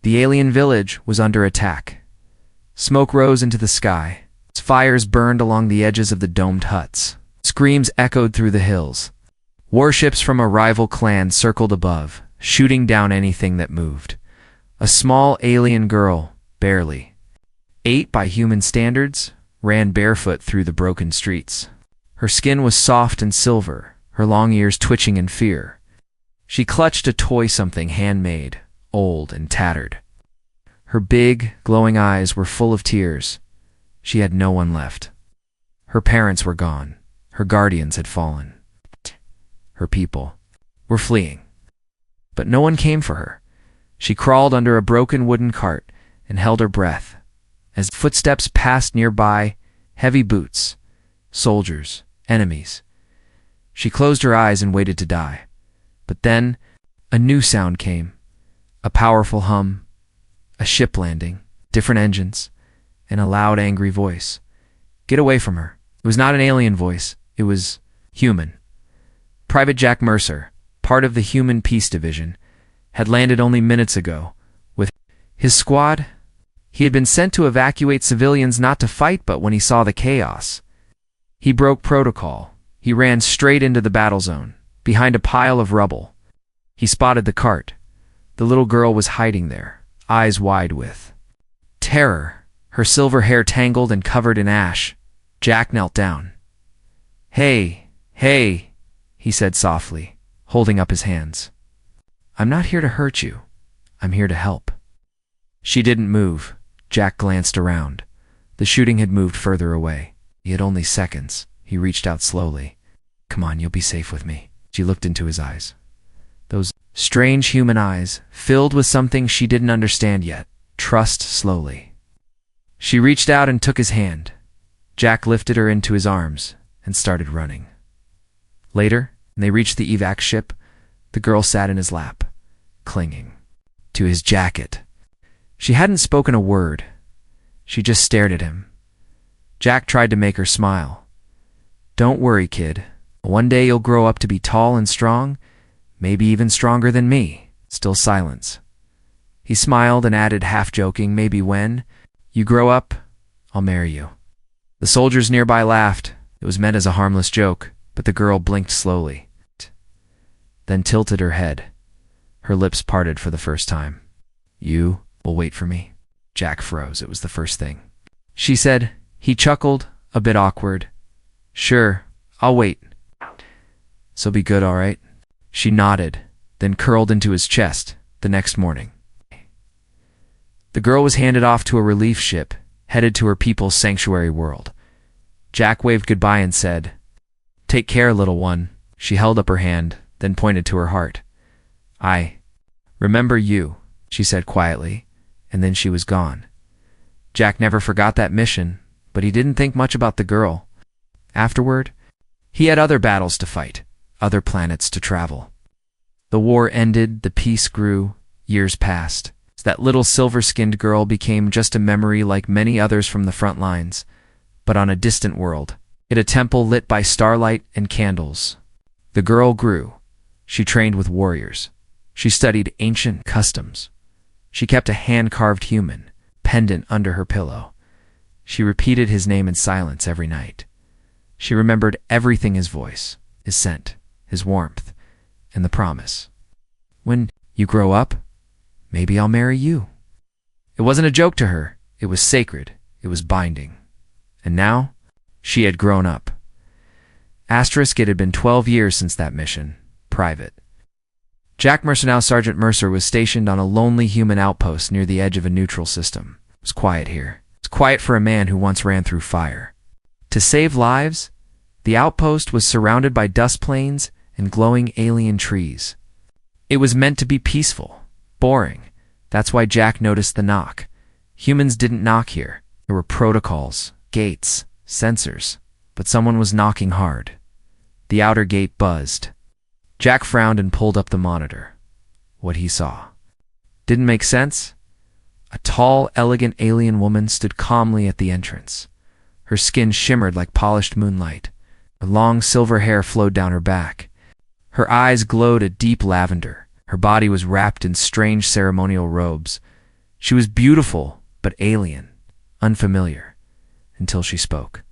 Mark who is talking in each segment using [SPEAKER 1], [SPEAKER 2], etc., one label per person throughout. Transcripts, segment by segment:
[SPEAKER 1] The alien village was under attack. Smoke rose into the sky. Fires burned along the edges of the domed huts. Screams echoed through the hills. Warships from a rival clan circled above, shooting down anything that moved. A small alien girl, barely 8 by human standards, ran barefoot through the broken streets. Her skin was soft and silver, her long ears twitching in fear. She clutched a toy something handmade, old and tattered. Her big, glowing eyes were full of tears. She had no one left. Her parents were gone. Her guardians had fallen. Her people were fleeing. But no one came for her. She crawled under a broken wooden cart and held her breath. As footsteps passed nearby, heavy boots, soldiers, enemies. She closed her eyes and waited to die. But then, a new sound came. A powerful hum, a ship landing, different engines, and a loud, angry voice. Get away from her. It was not an alien voice. It was human. Private Jack Mercer, part of the Human Peace Division, had landed only minutes ago. With his squad, he had been sent to evacuate civilians, not to fight, but when he saw the chaos, he broke protocol. He ran straight into the battle zone, behind a pile of rubble. He spotted the cart. The little girl was hiding there, eyes wide with terror, her silver hair tangled and covered in ash. Jack knelt down. Hey, hey, he said softly, holding up his hands. I'm not here to hurt you. I'm here to help. She didn't move. Jack glanced around. The shooting had moved further away. He had only seconds. He reached out slowly. Come on, you'll be safe with me. She looked into his eyes. Those strange human eyes, filled with something she didn't understand yet. Trust slowly. She reached out and took his hand. Jack lifted her into his arms and started running. Later, when they reached the evac ship, the girl sat in his lap, clinging to his jacket. She hadn't spoken a word. She just stared at him. Jack tried to make her smile. Don't worry, kid. One day you'll grow up to be tall and strong, maybe even stronger than me. Still silence. He smiled and added, half-joking, maybe when you grow up, I'll marry you. The soldiers nearby laughed. It was meant as a harmless joke, but the girl blinked slowly, then tilted her head. Her lips parted for the first time. You will wait for me? Jack froze. It was the first thing she said. He chuckled, a bit awkward. Sure, I'll wait. So be good, all right? She nodded, then curled into his chest. The next morning, the girl was handed off to a relief ship, headed to her people's sanctuary world. Jack waved goodbye and said, Take care, little one. She held up her hand, then pointed to her heart. I remember you, she said quietly, and then she was gone. Jack never forgot that mission, but he didn't think much about the girl. Afterward, he had other battles to fight, other planets to travel. The war ended, the peace grew, years passed. That little silver-skinned girl became just a memory like many others from the front lines, but on a distant world, in a temple lit by starlight and candles. The girl grew. She trained with warriors. She studied ancient customs. She kept a hand-carved human pendant under her pillow. She repeated his name in silence every night. She remembered everything: his voice, his scent, his warmth, and the promise. When you grow up, maybe I'll marry you. It wasn't a joke to her. It was sacred. It was binding. And now, she had grown up. Asterisk, it had been 12 years since that mission. Private Jack Mercer, now Sergeant Mercer, was stationed on a lonely human outpost near the edge of a neutral system. It was quiet here. It was quiet for a man who once ran through fire. To save lives, the outpost was surrounded by dust plains and glowing alien trees. It was meant to be peaceful, boring. That's why Jack noticed the knock. Humans didn't knock here. There were protocols, gates, sensors, but someone was knocking hard. The outer gate buzzed. Jack frowned and pulled up the monitor. What he saw didn't make sense. A tall, elegant alien woman stood calmly at the entrance. Her skin shimmered like polished moonlight. Her long silver hair flowed down her back. Her eyes glowed a deep lavender. Her body was wrapped in strange ceremonial robes. She was beautiful, but alien, unfamiliar, until she spoke.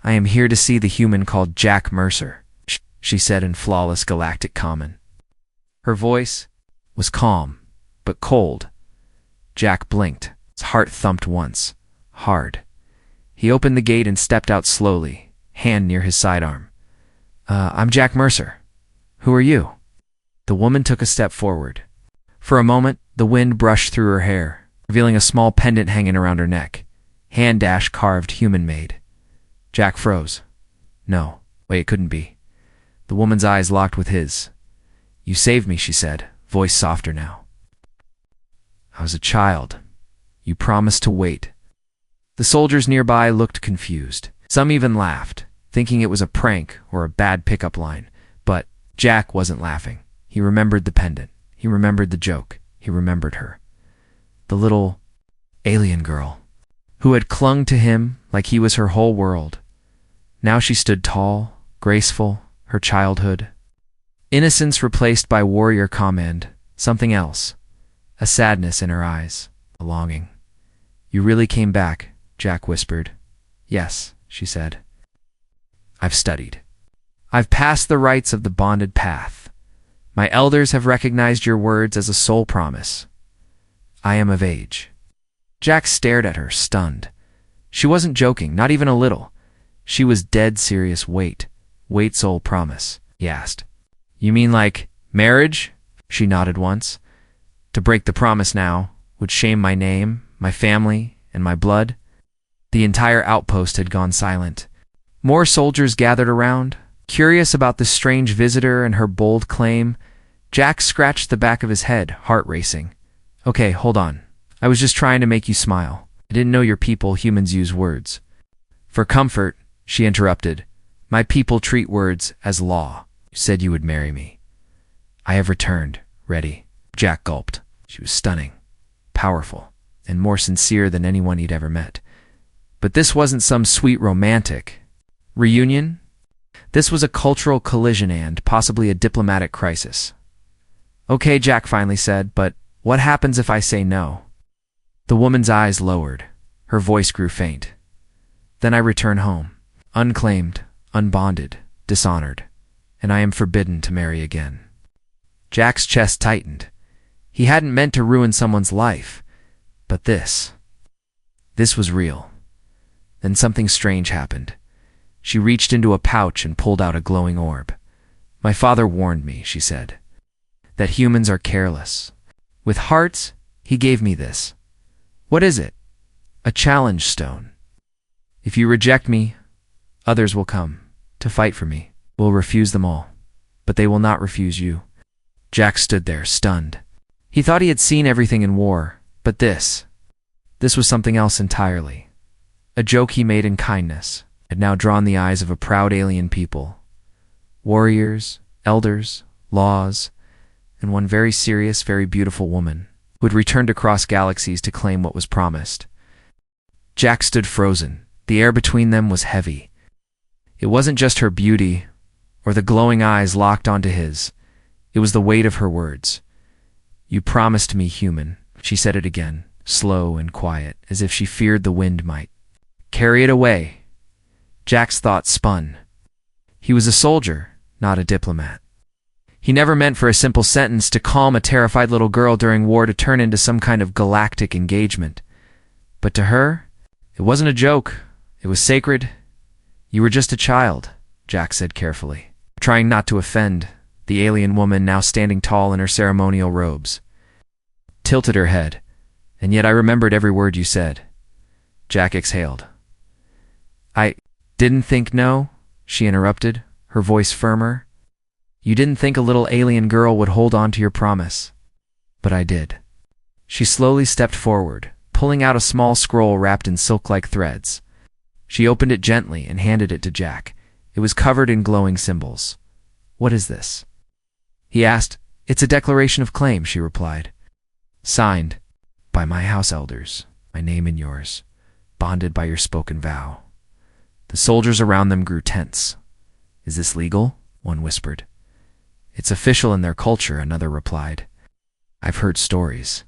[SPEAKER 1] "I am here to see the human called Jack Mercer," she said in flawless galactic common. Her voice was calm, but cold. Jack blinked. His heart thumped once, hard. He opened the gate and stepped out slowly, hand near his sidearm. I'm Jack Mercer. Who are you?" The woman took a step forward. For a moment, the wind brushed through her hair, revealing a small pendant hanging around her neck, hand-carved, human-made. Jack froze. No, wait, it couldn't be. The woman's eyes locked with his. "You saved me," she said, voice softer now. "I was a child. You promised to wait." The soldiers nearby looked confused. Some even laughed, thinking it was a prank or a bad pickup line. But Jack wasn't laughing. He remembered the pendant. He remembered the joke. He remembered her. The little alien girl who had clung to him like he was her whole world. Now she stood tall, graceful, her childhood. Innocence replaced by warrior command, something else. A sadness in her eyes, a longing. "You really came back," Jack whispered. "Yes," she said. "I've studied. I've passed the rites of the bonded path. My elders have recognized your words as a soul promise. I am of age." Jack stared at her, stunned. She wasn't joking, not even a little. She was dead serious. Wait soul promise, he asked. "You mean like marriage?" She nodded once. "To break the promise now would shame my name, my family, and my blood." The entire outpost had gone silent. More soldiers gathered around, curious about this strange visitor and her bold claim. Jack scratched the back of his head, heart racing. "Okay, hold on. I was just trying to make you smile. I didn't know your people, humans, use words." "For comfort," she interrupted, "my people treat words as law. You said you would marry me. I have returned, ready." Jack gulped. She was stunning, powerful, and more sincere than anyone he'd ever met. But this wasn't some sweet romantic reunion. This was a cultural collision and possibly a diplomatic crisis. "Okay," Jack finally said, "but what happens if I say no?" The woman's eyes lowered. Her voice grew faint. "Then I return home, unclaimed, unbonded, dishonored, and I am forbidden to marry again." Jack's chest tightened. He hadn't meant to ruin someone's life, but this was real. Then something strange happened. She reached into a pouch and pulled out a glowing orb. "My father warned me," she said, "that humans are careless. With hearts, he gave me this. What is it? A challenge stone. If you reject me, others will come to fight for me. We'll refuse them all, but they will not refuse you." Jack stood there, stunned. He thought he had seen everything in war, but this was something else entirely. A joke he made in kindness had now drawn the eyes of a proud alien people. Warriors, elders, laws, and one very serious, very beautiful woman who had returned across galaxies to claim what was promised. Jack stood frozen. The air between them was heavy. It wasn't just her beauty or the glowing eyes locked onto his. It was the weight of her words. "You promised me, human." She said it again, slow and quiet, as if she feared the wind might carry it away. Jack's thoughts spun. He was a soldier, not a diplomat. He never meant for a simple sentence to calm a terrified little girl during war to turn into some kind of galactic engagement. But to her, it wasn't a joke. It was sacred. "You were just a child," Jack said carefully, trying not to offend the alien woman now standing tall in her ceremonial robes. Tilted her head, "And yet I remembered every word you said." Jack exhaled. "I didn't think no," she interrupted, her voice firmer. "You didn't think a little alien girl would hold on to your promise. But I did." She slowly stepped forward, pulling out a small scroll wrapped in silk-like threads. She opened it gently and handed it to Jack. It was covered in glowing symbols. "What is this?" he asked. "It's a declaration of claim," she replied. "Signed by my house elders, my name and yours, bonded by your spoken vow." The soldiers around them grew tense. "Is this legal?" one whispered. "It's official in their culture," another replied. "I've heard stories."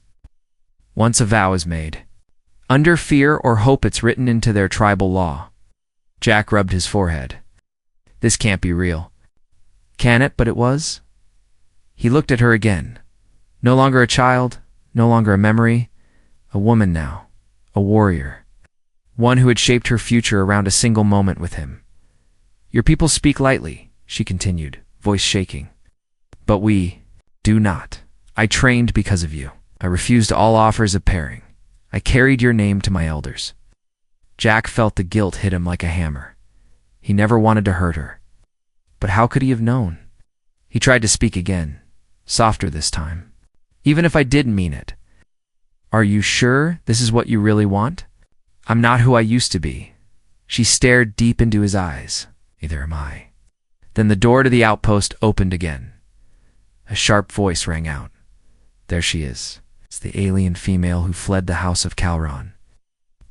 [SPEAKER 1] Once a vow is made, under fear or hope it's written into their tribal law. Jack rubbed his forehead. This can't be real. Can it? But it was. He looked at her again. No longer a child, no longer a memory, a woman now, a warrior, one who had shaped her future around a single moment with him. Your people speak lightly, she continued, voice shaking. But we do not. I trained because of you. I refused all offers of pairing. I carried your name to my elders. Jack felt the guilt hit him like a hammer. He never wanted to hurt her. But how could he have known? He tried to speak again, softer this time. Even if I didn't mean it. Are you sure this is what you really want? I'm not who I used to be. She stared deep into his eyes. Neither am I. Then the door to the outpost opened again. A sharp voice rang out. There she is. It's the alien female who fled the house of Calron.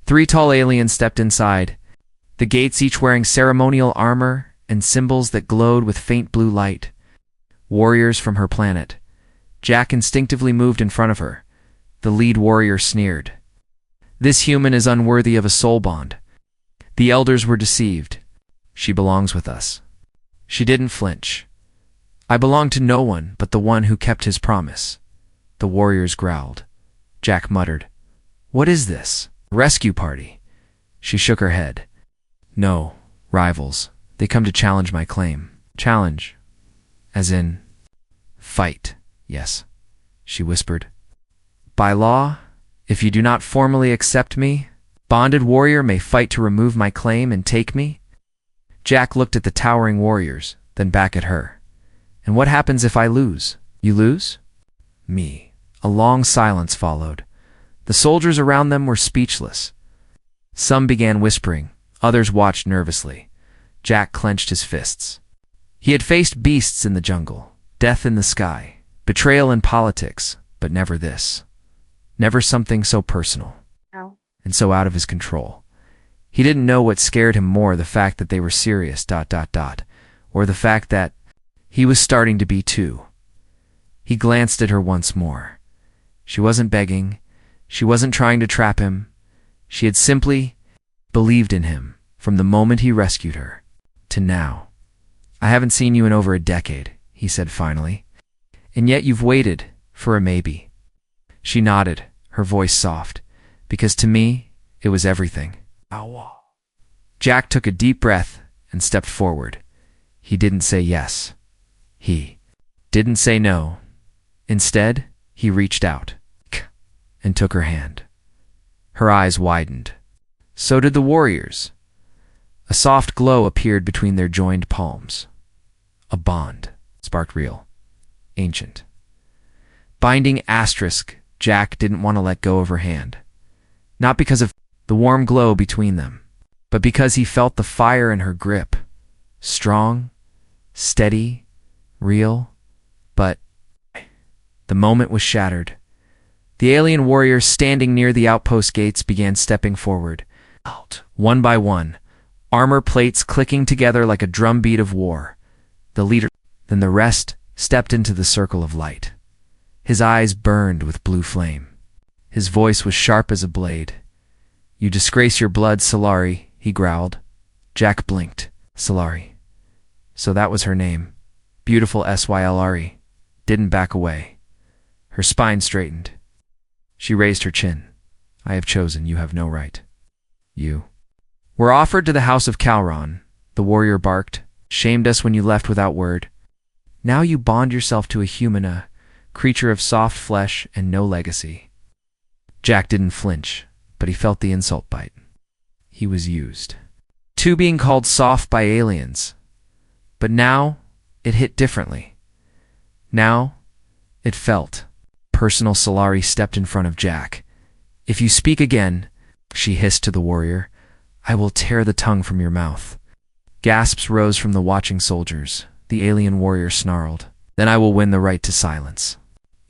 [SPEAKER 1] 3 tall aliens stepped inside, the gates each wearing ceremonial armor and symbols that glowed with faint blue light. Warriors from her planet. Jack instinctively moved in front of her. The lead warrior sneered. This human is unworthy of a soul bond. The elders were deceived. She belongs with us. She didn't flinch. I belong to no one but the one who kept his promise. The warriors growled. Jack muttered, What is this? Rescue party? She shook her head. No, rivals. They come to challenge my claim. Challenge. As in, fight. Yes, she whispered. By law, if you do not formally accept me, bonded warrior may fight to remove my claim and take me. Jack looked at the towering warriors, then back at her. And what happens if I lose? You lose? Me. A long silence followed. The soldiers around them were speechless. Some began whispering, others watched nervously. Jack clenched his fists. He had faced beasts in the jungle, death in the sky, betrayal in politics, but never this. Never something so personal.
[SPEAKER 2] Ow.
[SPEAKER 1] And so out of his control. He didn't know what scared him more, the fact that they were serious, or the fact that he was starting to be too. He glanced at her once more. She wasn't begging. She wasn't trying to trap him. She had simply believed in him from the moment he rescued her to now. I haven't seen you in over a decade, he said finally. And yet you've waited for a maybe. She nodded, her voice soft, because to me, it was everything. Jack took a deep breath and stepped forward. He didn't say yes. He didn't say no. Instead, he reached out and took her hand. Her eyes widened. So did the warriors. A soft glow appeared between their joined palms. A bond, sparked real, ancient. Binding asterisk, Jack didn't want to let go of her hand. Not because of the warm glow between them, but because he felt the fire in her grip. Strong, steady, real, but the moment was shattered. The alien warriors standing near the outpost gates began stepping forward. One by one, armor plates clicking together like a drumbeat of war. The leader, then the rest, stepped into the circle of light. His eyes burned with blue flame. His voice was sharp as a blade. You disgrace your blood, Solari, he growled. Jack blinked. Solari. So that was her name. Beautiful Sylri. Didn't back away. Her spine straightened. She raised her chin. I have chosen, you have no right. You were offered to the house of Calron, the warrior barked. Shamed us when you left without word. Now you bond yourself to a human, a creature of soft flesh and no legacy. Jack didn't flinch, but he felt the insult bite. He was used. To being called soft by aliens. But now, it hit differently. Now, it felt personal. Solari stepped in front of Jack. If you speak again, she hissed to the warrior, I will tear the tongue from your mouth. Gasps rose from the watching soldiers. The alien warrior snarled, Then I will win the right to silence.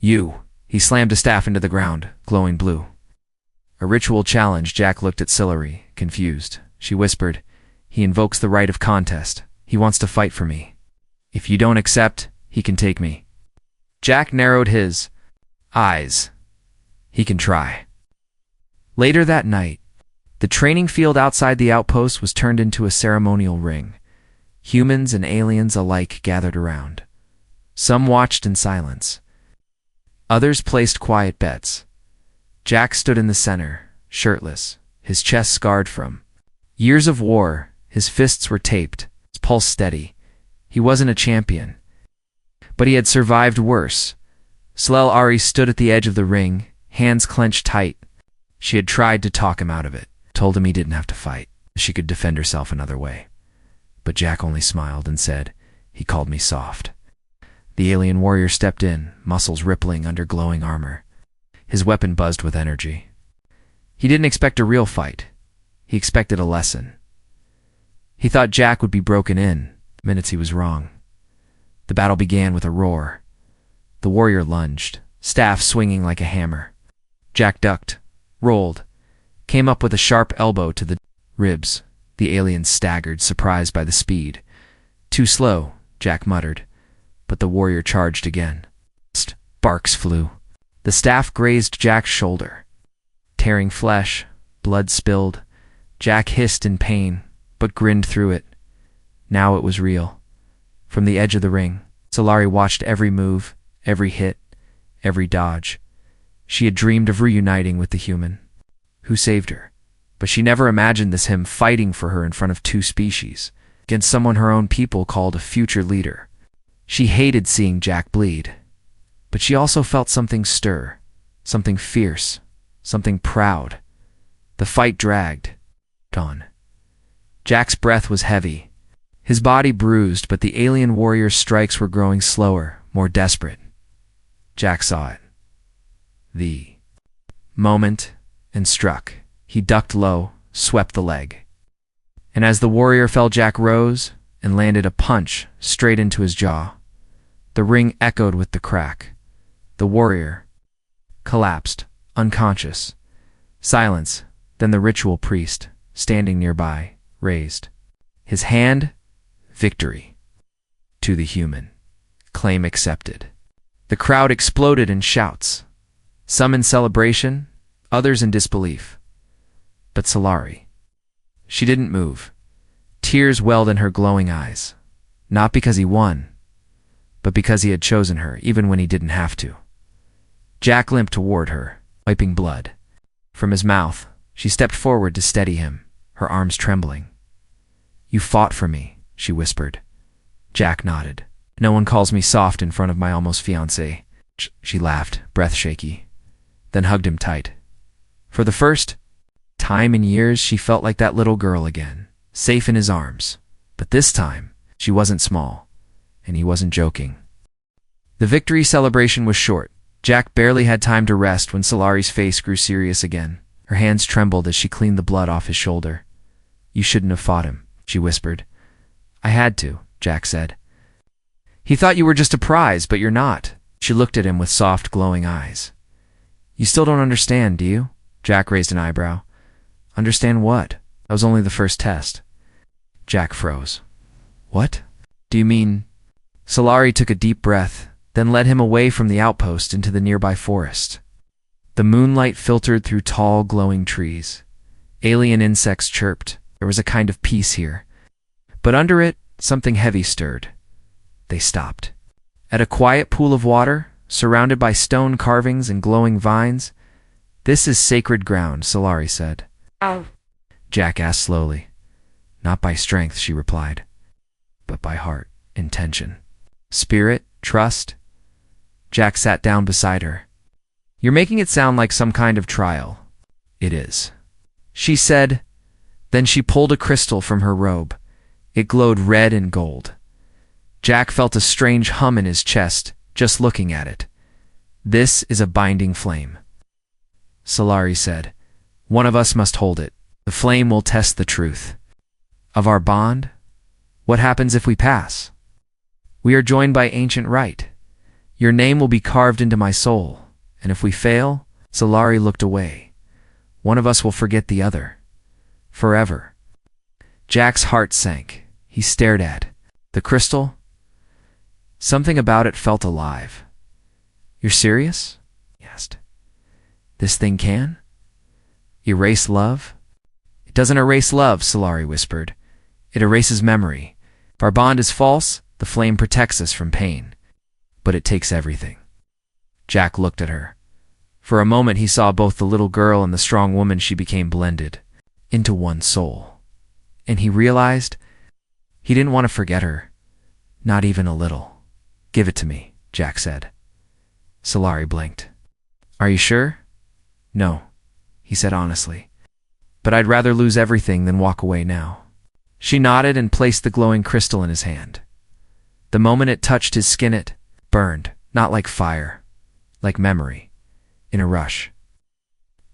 [SPEAKER 1] You. He slammed a staff into the ground, glowing blue. A ritual challenge. Jack looked at Sylri, confused. She whispered, He invokes the right of contest. He wants to fight for me. If you don't accept, he can take me. Jack narrowed his eyes. He can try. Later that night, the training field outside the outpost was turned into a ceremonial ring. Humans and aliens alike gathered around. Some watched in silence. Others placed quiet bets. Jack stood in the center, shirtless, his chest scarred from years of war. His fists were taped, his pulse steady. He wasn't a champion, but he had survived worse. Ari stood at the edge of the ring, hands clenched tight. She had tried to talk him out of it, told him he didn't have to fight. She could defend herself another way. But Jack only smiled and said, "He called me soft." The alien warrior stepped in, muscles rippling under glowing armor. His weapon buzzed with energy. He didn't expect a real fight. He expected a lesson. He thought Jack would be broken in. Minutes he was wrong. The battle began with a roar. The warrior lunged, staff swinging like a hammer. Jack ducked, rolled, came up with a sharp elbow to the ribs. The alien staggered, surprised by the speed. "Too slow," Jack muttered, but the warrior charged again. Sparks flew. The staff grazed Jack's shoulder. Tearing flesh, blood spilled. Jack hissed in pain, but grinned through it. Now it was real. From the edge of the ring, Solari watched every move, every hit, every dodge. She had dreamed of reuniting with the human who saved her, but she never imagined him fighting for her in front of two species, against someone her own people called a future leader. She hated seeing Jack bleed, but she also felt something stir, something fierce, something proud. The fight dragged on. Jack's breath was heavy, his body bruised, but the alien warrior's strikes were growing slower, more desperate. Jack saw it. The moment, and struck. He ducked low, swept the leg. And as the warrior fell, Jack rose and landed a punch straight into his jaw. The ring echoed with the crack. The warrior collapsed, unconscious. Silence, then the ritual priest, standing nearby, raised his hand. Victory. To the human. Claim accepted. The crowd exploded in shouts, some in celebration, others in disbelief. But Solari, she didn't move. Tears welled in her glowing eyes, not because he won, but because he had chosen her, even when he didn't have to. Jack limped toward her, wiping blood from his mouth. She stepped forward to steady him, her arms trembling. "You fought for me," she whispered. Jack nodded. "No one calls me soft in front of my almost fiancé." She laughed, breath shaky, then hugged him tight. For the first time in years, she felt like that little girl again, safe in his arms. But this time, she wasn't small, and he wasn't joking. The victory celebration was short. Jack barely had time to rest when Solari's face grew serious again. Her hands trembled as she cleaned the blood off his shoulder. "You shouldn't have fought him," she whispered. "I had to," Jack said. "He thought you were just a prize, but you're not." She looked at him with soft, glowing eyes. "You still don't understand, do you?" Jack raised an eyebrow. "Understand what? That was only the first test." Jack froze. "What? Do you mean?" Solari took a deep breath, then led him away from the outpost into the nearby forest. The moonlight filtered through tall, glowing trees. Alien insects chirped. There was a kind of peace here. But under it, something heavy stirred. They stopped. At a quiet pool of water, surrounded by stone carvings and glowing vines. "This is sacred ground," Solari said.
[SPEAKER 2] "Oh,"
[SPEAKER 1] Jack asked slowly. "Not by strength," she replied, "but by heart, intention, spirit, trust." Jack sat down beside her. "You're making it sound like some kind of trial." "It is," she said. Then she pulled a crystal from her robe. It glowed red and gold. Jack felt a strange hum in his chest, just looking at it. "This is a binding flame," Solari said. "One of us must hold it. The flame will test the truth of our bond. What happens if we pass? We are joined by ancient right. Your name will be carved into my soul. And if we fail," Solari looked away, "one of us will forget the other. Forever." Jack's heart sank. He stared at the crystal. Something about it felt alive. "You're serious?" he asked. "This thing can?" Erase love? It doesn't erase love, Solari whispered. It erases memory. If our bond is false, the flame protects us from pain. But it takes everything. Jack looked at her. For a moment he saw both the little girl and the strong woman she became blended into one soul. And he realized he didn't want to forget her, not even a little. Give it to me, Jack said. Solari blinked. Are you sure? No, he said honestly. But I'd rather lose everything than walk away now. She nodded and placed the glowing crystal in his hand. The moment it touched his skin, it burned, not like fire, like memory, in a rush.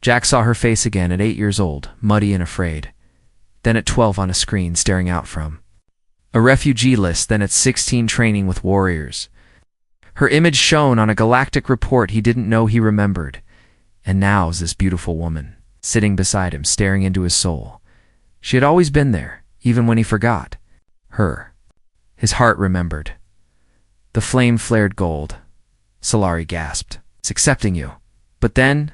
[SPEAKER 1] Jack saw her face again at 8 years old, muddy and afraid, then at 12 on a screen staring out from a refugee list, then at 16 training with warriors. Her image shone on a galactic report he didn't know he remembered, and now's this beautiful woman, sitting beside him, staring into his soul. She had always been there, even when he forgot. Her. His heart remembered. The flame flared gold. Solari gasped. It's accepting you. But then,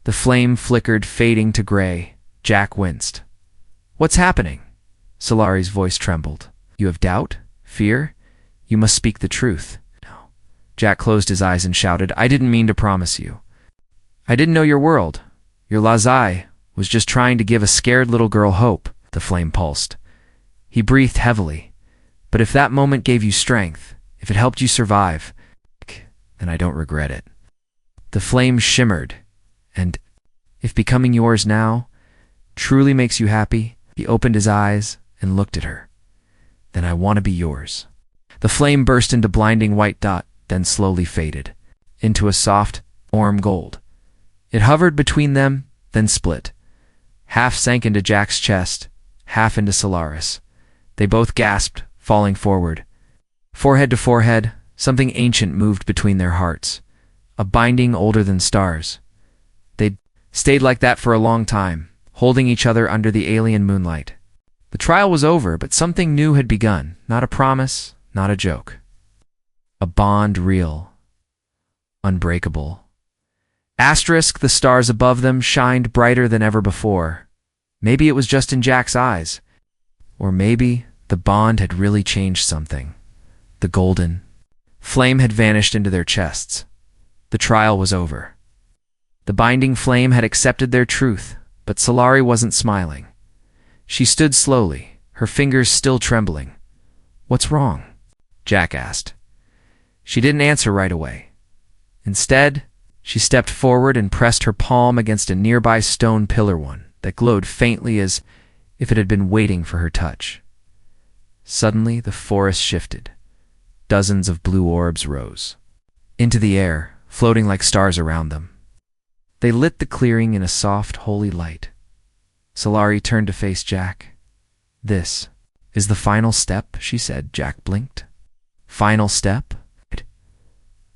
[SPEAKER 1] the flame flickered, fading to gray. Jack winced. What's happening? Solari's voice trembled. You have doubt? Fear? You must speak the truth. No. Jack closed his eyes and shouted, I didn't mean to promise you. I didn't know your world. Your Lazai was just trying to give a scared little girl hope. The flame pulsed. He breathed heavily. But if that moment gave you strength, if it helped you survive, then I don't regret it. The flame shimmered, and if becoming yours now truly makes you happy, he opened his eyes and looked at her. Then I want to be yours. The flame burst into blinding white dot, then slowly faded into a soft, warm gold. It hovered between them, then split. Half sank into Jack's chest, half into Solaris. They both gasped, falling forward. Forehead to forehead, something ancient moved between their hearts. A binding older than stars. They'd stayed like that for a long time, holding each other under the alien moonlight. The trial was over, but something new had begun. Not a promise, not a joke. A bond real. Unbreakable. Asterisk, the stars above them shined brighter than ever before. Maybe it was just in Jack's eyes. Or maybe the bond had really changed something. The golden flame had vanished into their chests. The trial was over. The binding flame had accepted their truth, but Solari wasn't smiling. She stood slowly, her fingers still trembling. What's wrong? Jack asked. She didn't answer right away. Instead, she stepped forward and pressed her palm against a nearby stone pillar, one that glowed faintly as if it had been waiting for her touch. Suddenly, the forest shifted. Dozens of blue orbs rose into the air, floating like stars around them. They lit the clearing in a soft, holy light. Solari turned to face Jack. This is the final step, she said. Jack blinked. Final step?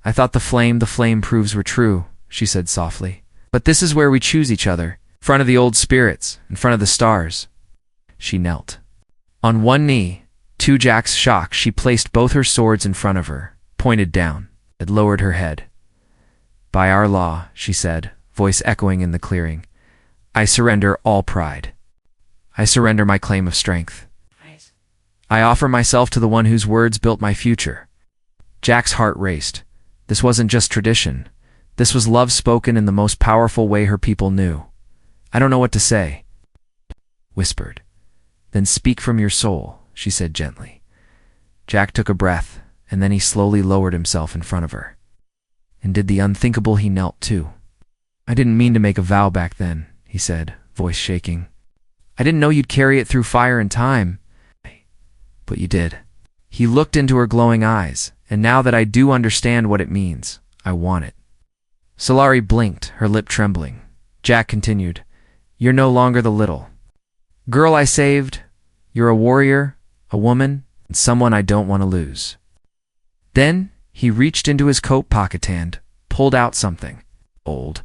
[SPEAKER 1] I thought the flame proofs were true, she said softly. But this is where we choose each other, in front of the old spirits, in front of the stars. She knelt. On one knee, to Jack's shock, she placed both her swords in front of her, pointed down, and lowered her head. By our law, she said, voice echoing in the clearing, I surrender all pride. I surrender my claim of strength. I offer myself to the one whose words built my future. Jack's heart raced. This wasn't just tradition. This was love spoken in the most powerful way her people knew. I don't know what to say. Whispered. Then speak from your soul, she said gently. Jack took a breath, and then he slowly lowered himself in front of her. And did the unthinkable. He knelt too. I didn't mean to make a vow back then, he said, voice shaking. I didn't know you'd carry it through fire and time. But you did. He looked into her glowing eyes, and now that I do understand what it means, I want it. Solari blinked, her lip trembling. Jack continued, You're no longer the little girl I saved. You're a warrior, a woman, and someone I don't want to lose. Then he reached into his coat pocket and pulled out something. Old,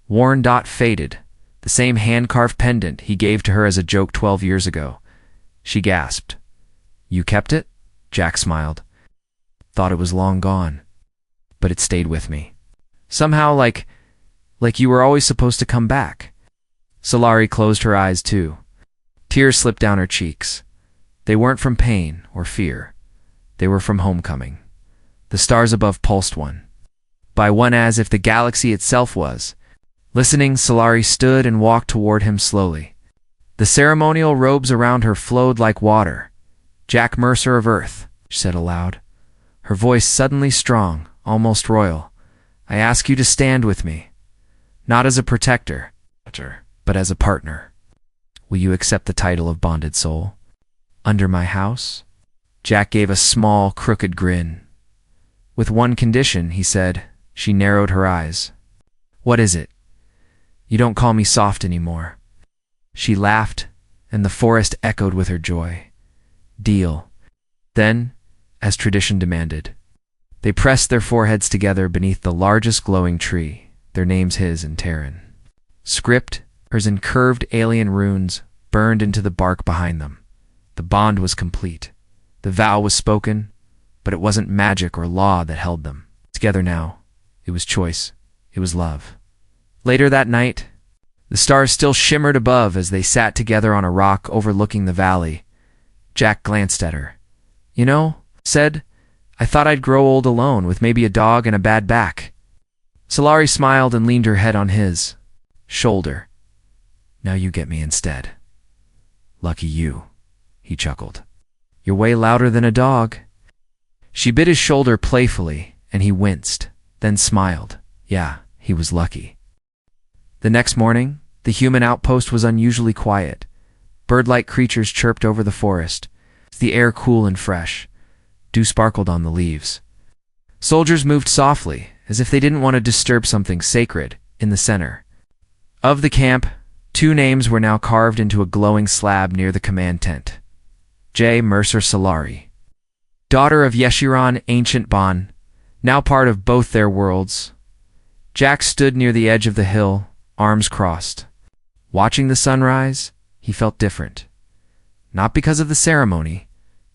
[SPEAKER 1] worn, faded, the same hand-carved pendant he gave to her as a joke 12 years ago. She gasped. You kept it? Jack smiled. Thought it was long gone. But it stayed with me. Somehow like you were always supposed to come back. Solari closed her eyes too. Tears slipped down her cheeks. They weren't from pain or fear. They were from homecoming. The stars above pulsed one by one, as if the galaxy itself was. Listening, Solari stood and walked toward him slowly. The ceremonial robes around her flowed like water. "Jack Mercer of Earth," she said aloud, her voice suddenly strong, almost royal. "I ask you to stand with me, not as a protector, but as a partner. Will you accept the title of bonded soul? Under my house?" Jack gave a small, crooked grin. "With one condition," he said. She narrowed her eyes. "What is it?" "You don't call me soft anymore." She laughed, and the forest echoed with her joy. "Deal." Then, as tradition demanded, they pressed their foreheads together beneath the largest glowing tree, their names his and Terran. Script, hers in curved alien runes, burned into the bark behind them. The bond was complete. The vow was spoken, but it wasn't magic or law that held them together now. It was choice. It was love. Later that night, the stars still shimmered above as they sat together on a rock overlooking the valley. Jack glanced at her. "You know," said, "I thought I'd grow old alone with maybe a dog and a bad back." Solari smiled and leaned her head on his shoulder. "Now you get me instead." "Lucky you," he chuckled. "You're way louder than a dog." She bit his shoulder playfully, and he winced, then smiled. Yeah, he was lucky. The next morning, the human outpost was unusually quiet. Bird-like creatures chirped over the forest, the air cool and fresh. Dew sparkled on the leaves. Soldiers moved softly, as if they didn't want to disturb something sacred, in the center of the camp. 2 names were now carved into a glowing slab near the command tent. J. Mercer Solari, daughter of Yeshiran Ancient Bon, now part of both their worlds. Jack stood near the edge of the hill, arms crossed. Watching the sunrise, he felt different. Not because of the ceremony,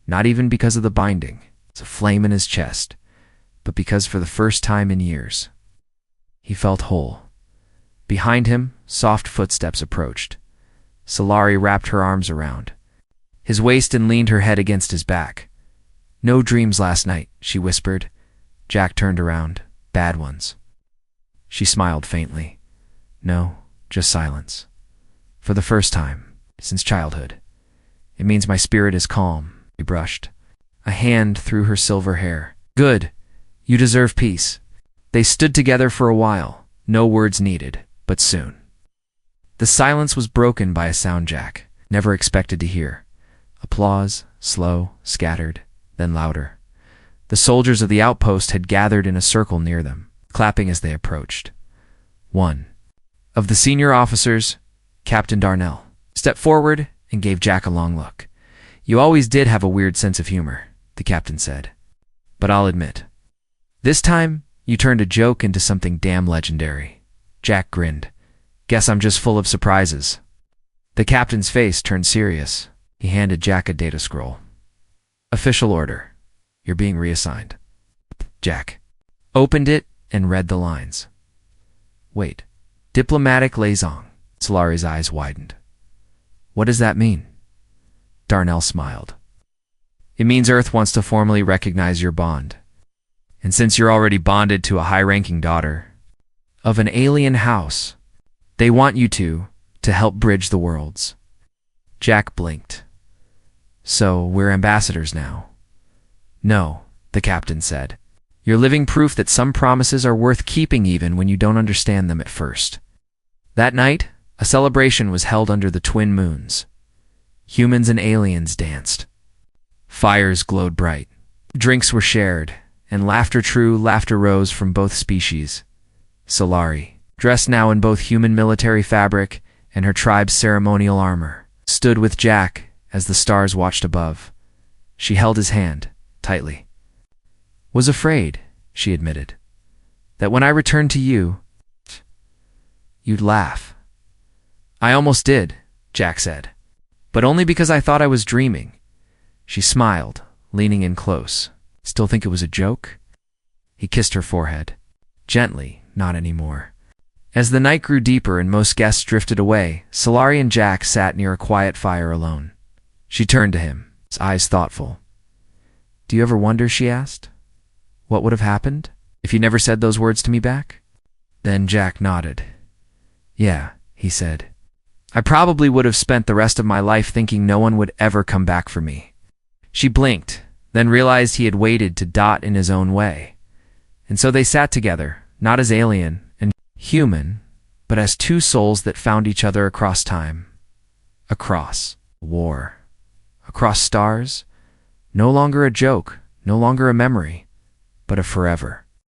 [SPEAKER 1] not even because of the binding, it's a flame in his chest, but because for the first time in years, he felt whole. Behind him, soft footsteps approached. Solari wrapped her arms around his waist and leaned her head against his back. "No dreams last night," she whispered. Jack turned around. "Bad ones." She smiled faintly. "No, just silence. For the first time, since childhood. It means my spirit is calm." He brushed a hand through her silver hair. "Good. You deserve peace." They stood together for a while, no words needed, but soon. The silence was broken by a sound Jack never expected to hear. Applause, slow, scattered, then louder. The soldiers of the outpost had gathered in a circle near them, clapping as they approached. One of the senior officers, Captain Darnell, stepped forward and gave Jack a long look. "You always did have a weird sense of humor," the captain said. "But I'll admit, this time you turned a joke into something damn legendary." Jack grinned. "Guess I'm just full of surprises." The captain's face turned serious. He handed Jack a data scroll. "Official order. You're being reassigned." Jack opened it and read the lines. "Wait. Diplomatic liaison." Solari's eyes widened. "What does that mean?" Darnell smiled. "It means Earth wants to formally recognize your bond. And since you're already bonded to a high-ranking daughter of an alien house, they want you to help bridge the worlds." Jack blinked. "So we're ambassadors now?" "No," the captain said. "You're living proof that some promises are worth keeping even when you don't understand them at first." That night, a celebration was held under the twin moons. Humans and aliens danced. Fires glowed bright. Drinks were shared, and laughter rose from both species. Solari, dressed now in both human military fabric and her tribe's ceremonial armor, stood with Jack as the stars watched above. She held his hand tightly. "Was afraid," she admitted, "that when I returned to you, you'd laugh." "I almost did," Jack said, "but only because I thought I was dreaming." She smiled, leaning in close. "Still think it was a joke?" He kissed her forehead. "Gently, not anymore. As the night grew deeper and most guests drifted away, Solari and Jack sat near a quiet fire alone. She turned to him, his eyes thoughtful. "Do you ever wonder," she asked, "what would have happened if you never said those words to me back?" Then Jack nodded. "Yeah," he said. "I probably would have spent the rest of my life thinking no one would ever come back for me." She blinked, then realized he had waited to dot in his own way. And so they sat together, not as alien and human, but as two souls that found each other across time, across war, across stars, no longer a joke, no longer a memory, but a forever.